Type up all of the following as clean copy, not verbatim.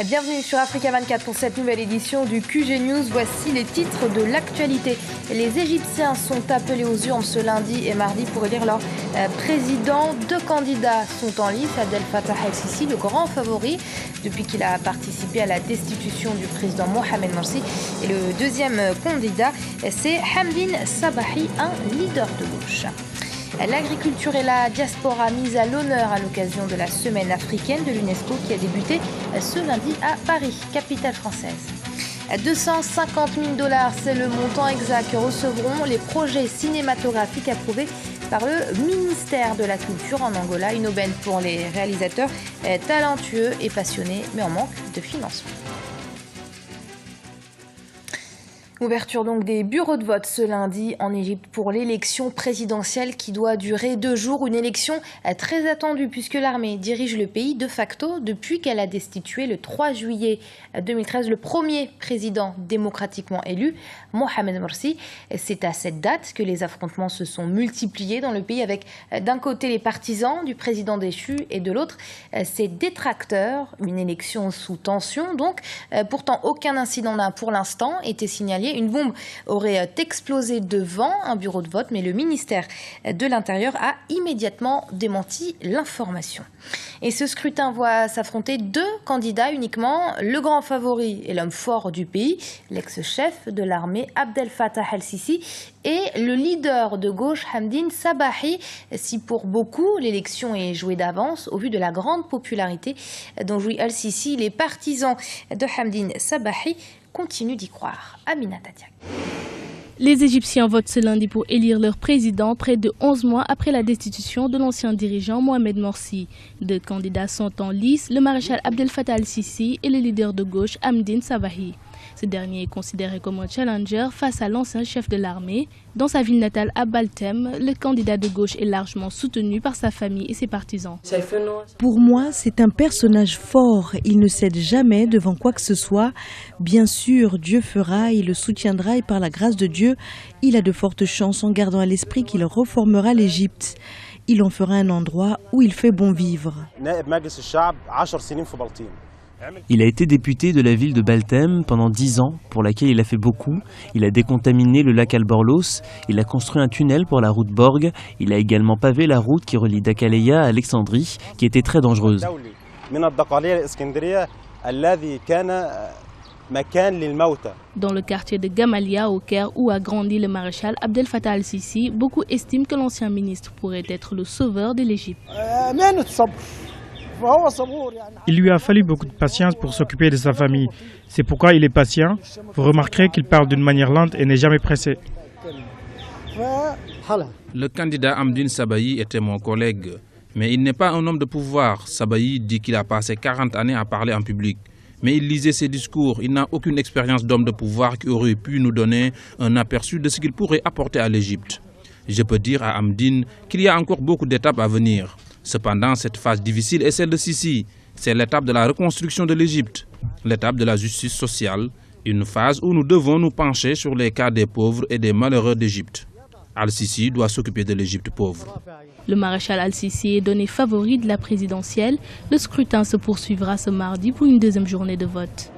Bienvenue sur Africa 24 pour cette nouvelle édition du QG News. Voici les titres de l'actualité. Les Égyptiens sont appelés aux urnes ce lundi et mardi pour élire leur président. Deux candidats sont en lice. Abdel Fattah el-Sisi, le grand favori depuis qu'il a participé à la destitution du président Mohamed Morsi. Et le deuxième candidat, c'est Hamdine Sabahi, un leader de gauche. L'agriculture et la diaspora mise à l'honneur à l'occasion de la semaine africaine de l'UNESCO qui a débuté ce lundi à Paris, capitale française. 250 000 $, c'est le montant exact que recevront les projets cinématographiques approuvés par le ministère de la Culture en Angola. Une aubaine pour les réalisateurs talentueux et passionnés, mais en manque de financement. Ouverture donc des bureaux de vote ce lundi en Égypte pour l'élection présidentielle qui doit durer 2 jours. Une élection très attendue puisque l'armée dirige le pays de facto depuis qu'elle a destitué le 3 juillet 2013 le premier président démocratiquement élu, Mohamed Morsi. C'est à cette date que les affrontements se sont multipliés dans le pays avec d'un côté les partisans du président déchu et de l'autre ses détracteurs. Une élection sous tension donc. Pourtant aucun incident n'a pour l'instant été signalé. Une bombe aurait explosé devant un bureau de vote, mais le ministère de l'Intérieur a immédiatement démenti l'information. Et ce scrutin voit s'affronter 2 candidats uniquement. Le grand favori est l'homme fort du pays, l'ex-chef de l'armée Abdel Fattah el-Sisi, et le leader de gauche Hamdine Sabahi. Si pour beaucoup l'élection est jouée d'avance, au vu de la grande popularité dont jouit el-Sisi, les partisans de Hamdine Sabahi continue d'y croire. Amina Tadiak. Les Égyptiens votent ce lundi pour élire leur président près de 11 mois après la destitution de l'ancien dirigeant Mohamed Morsi. 2 candidats sont en lice, le maréchal Abdel Fattah el-Sisi et le leader de gauche Hamdine Sabahi. Ce dernier est considéré comme un challenger face à l'ancien chef de l'armée. Dans sa ville natale à Baltem, le candidat de gauche est largement soutenu par sa famille et ses partisans. Pour moi, c'est un personnage fort. Il ne cède jamais devant quoi que ce soit. Bien sûr, Dieu fera, il le soutiendra et par la grâce de Dieu, il a de fortes chances en gardant à l'esprit qu'il reformera l'Égypte. Il en fera un endroit où il fait bon vivre. Il a été député de la ville de Baltem pendant 10 ans, pour laquelle il a fait beaucoup. Il a décontaminé le lac Alborloz, il a construit un tunnel pour la route Borg, il a également pavé la route qui relie Dakaleya à Alexandrie, qui était très dangereuse. Dans le quartier de Gamalia, au Caire, où a grandi le maréchal Abdel Fattah el-Sisi, beaucoup estiment que l'ancien ministre pourrait être le sauveur de l'Égypte. Il lui a fallu beaucoup de patience pour s'occuper de sa famille. C'est pourquoi il est patient. Vous remarquerez qu'il parle d'une manière lente et n'est jamais pressé. Le candidat Hamdine Sabahi était mon collègue, mais il n'est pas un homme de pouvoir. Sabahi dit qu'il a passé 40 années à parler en public. Mais il lisait ses discours. Il n'a aucune expérience d'homme de pouvoir qui aurait pu nous donner un aperçu de ce qu'il pourrait apporter à l'Égypte. Je peux dire à Hamdine qu'il y a encore beaucoup d'étapes à venir. Cependant, cette phase difficile est celle de Sisi. C'est l'étape de la reconstruction de l'Égypte, l'étape de la justice sociale, une phase où nous devons nous pencher sur les cas des pauvres et des malheureux d'Égypte. Al-Sisi doit s'occuper de l'Égypte pauvre. Le maréchal Al-Sisi est donné favori de la présidentielle. Le scrutin se poursuivra ce mardi pour une deuxième journée de vote.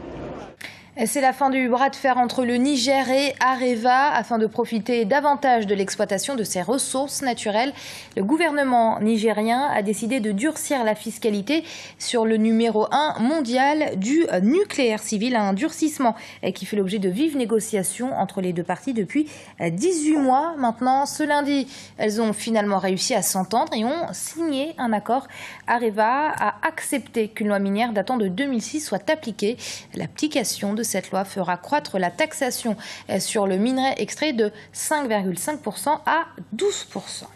C'est la fin du bras de fer entre le Niger et Areva. Afin de profiter davantage de l'exploitation de ses ressources naturelles, le gouvernement nigérien a décidé de durcir la fiscalité sur le numéro 1 mondial du nucléaire civil. Un durcissement qui fait l'objet de vives négociations entre les deux parties depuis 18 mois maintenant. Ce lundi, elles ont finalement réussi à s'entendre et ont signé un accord. Areva a accepté qu'une loi minière datant de 2006 soit appliquée. L'application de cette loi fera croître la taxation sur le minerai extrait de 5,5% à 12%.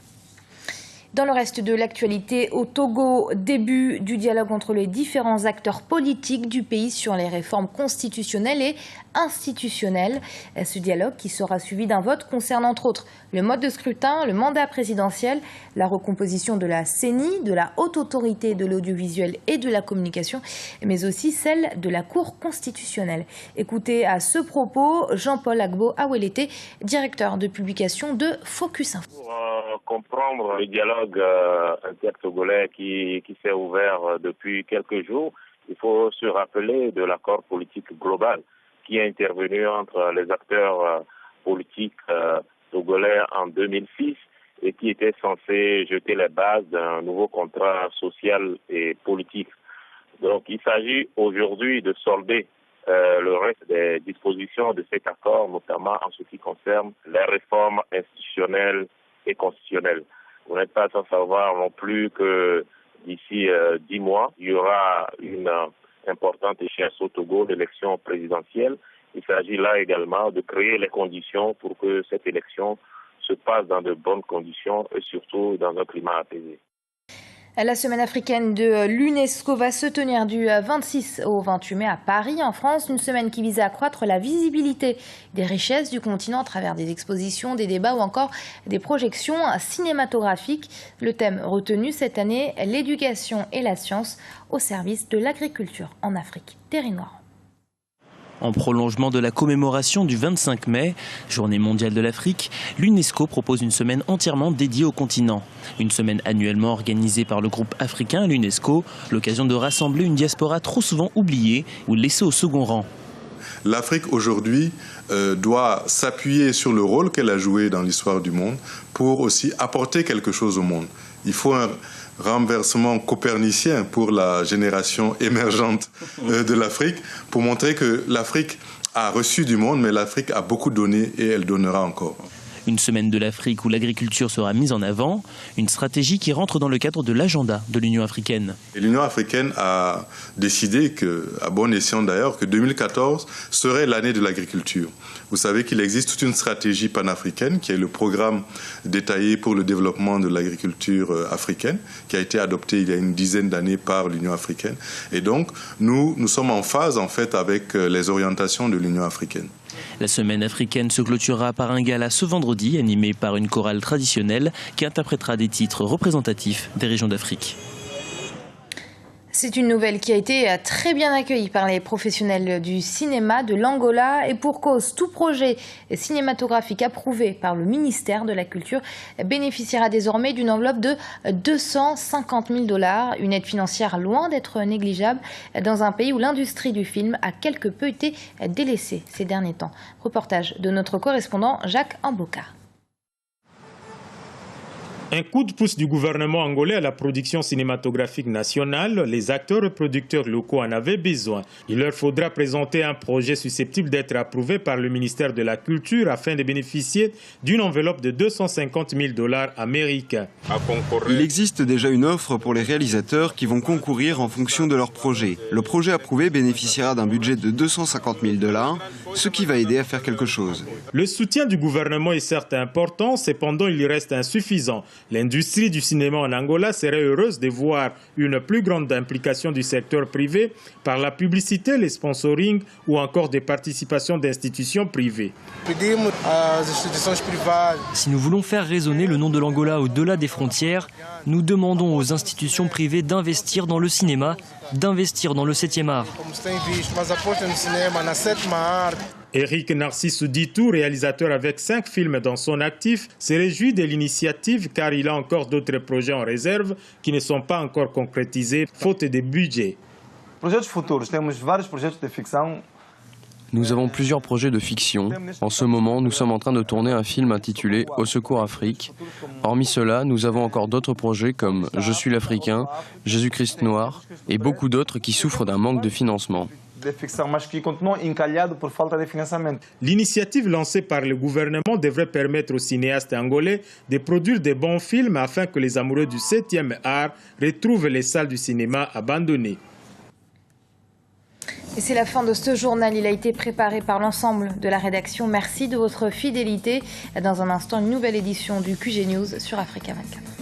Dans le reste de l'actualité, au Togo, début du dialogue entre les différents acteurs politiques du pays sur les réformes constitutionnelles et institutionnelles. Ce dialogue qui sera suivi d'un vote concerne entre autres le mode de scrutin, le mandat présidentiel, la recomposition de la CENI, de la Haute Autorité de l'Audiovisuel et de la Communication, mais aussi celle de la Cour constitutionnelle. Écoutez à ce propos Jean-Paul Agbo Awelete, directeur de publication de Focus Info. Pour comprendre le dialogue intertogolais qui s'est ouvert depuis quelques jours, Il faut se rappeler de l'accord politique global qui est intervenu entre les acteurs politiques togolais en 2006 et qui était censé jeter les bases d'un nouveau contrat social et politique. Donc il s'agit aujourd'hui de solder le reste des dispositions de cet accord, notamment en ce qui concerne les réformes institutionnelles et constitutionnelles. Vous n'êtes pas sans savoir non plus que d'ici 10 mois, il y aura une importante échéance au Togo, l'élection présidentielle. Il s'agit là également de créer les conditions pour que cette élection se passe dans de bonnes conditions et surtout dans un climat apaisé. La semaine africaine de l'UNESCO va se tenir du 26 au 28 mai à Paris, en France. Une semaine qui vise à accroître la visibilité des richesses du continent à travers des expositions, des débats ou encore des projections cinématographiques. Le thème retenu cette année, l'éducation et la science au service de l'agriculture en Afrique. Thierry Noir. En prolongement de la commémoration du 25 mai, Journée mondiale de l'Afrique, l'UNESCO propose une semaine entièrement dédiée au continent. Une semaine annuellement organisée par le groupe africain, l'UNESCO, l'occasion de rassembler une diaspora trop souvent oubliée ou laissée au second rang. L'Afrique aujourd'hui doit s'appuyer sur le rôle qu'elle a joué dans l'histoire du monde pour aussi apporter quelque chose au monde. Il faut un renversement copernicien pour la génération émergente de l'Afrique pour montrer que l'Afrique a reçu du monde, mais l'Afrique a beaucoup donné et elle donnera encore. Une semaine de l'Afrique où l'agriculture sera mise en avant, une stratégie qui rentre dans le cadre de l'agenda de l'Union africaine. L'Union africaine a décidé, à bon escient d'ailleurs, que 2014 serait l'année de l'agriculture. Vous savez qu'il existe toute une stratégie panafricaine qui est le programme détaillé pour le développement de l'agriculture africaine, qui a été adopté il y a une dizaine d'années par l'Union africaine. Et donc, nous sommes en phase en fait avec les orientations de l'Union africaine. La semaine africaine se clôturera par un gala ce vendredi animé par une chorale traditionnelle qui interprétera des titres représentatifs des régions d'Afrique. C'est une nouvelle qui a été très bien accueillie par les professionnels du cinéma de l'Angola et pour cause, tout projet cinématographique approuvé par le ministère de la Culture bénéficiera désormais d'une enveloppe de 250 000 $, une aide financière loin d'être négligeable dans un pays où l'industrie du film a quelque peu été délaissée ces derniers temps. Reportage de notre correspondant Jacques Amboka. Un coup de pouce du gouvernement angolais à la production cinématographique nationale, les acteurs et producteurs locaux en avaient besoin. Il leur faudra présenter un projet susceptible d'être approuvé par le ministère de la Culture afin de bénéficier d'une enveloppe de 250 000 $ américains. Il existe déjà une offre pour les réalisateurs qui vont concourir en fonction de leur projet. Le projet approuvé bénéficiera d'un budget de 250 000 $, ce qui va aider à faire quelque chose. Le soutien du gouvernement est certes important, cependant il reste insuffisant. L'industrie du cinéma en Angola serait heureuse de voir une plus grande implication du secteur privé par la publicité, les sponsoring ou encore des participations d'institutions privées. Si nous voulons faire résonner le nom de l'Angola au-delà des frontières, nous demandons aux institutions privées d'investir dans le cinéma, d'investir dans le 7e art. Eric Narcisse Ditou, réalisateur avec 5 films dans son actif, se réjouit de l'initiative car il a encore d'autres projets en réserve qui ne sont pas encore concrétisés, faute de budget. Nous avons plusieurs projets de fiction. En ce moment, nous sommes en train de tourner un film intitulé « Au secours Afrique ». Hormis cela, nous avons encore d'autres projets comme « Je suis l'Africain »,« Jésus-Christ noir » et beaucoup d'autres qui souffrent d'un manque de financement. L'initiative lancée par le gouvernement devrait permettre aux cinéastes angolais de produire de bons films afin que les amoureux du 7e art retrouvent les salles du cinéma abandonnées. Et c'est la fin de ce journal. Il a été préparé par l'ensemble de la rédaction. Merci de votre fidélité. Dans un instant, une nouvelle édition du QG News sur Africa 24.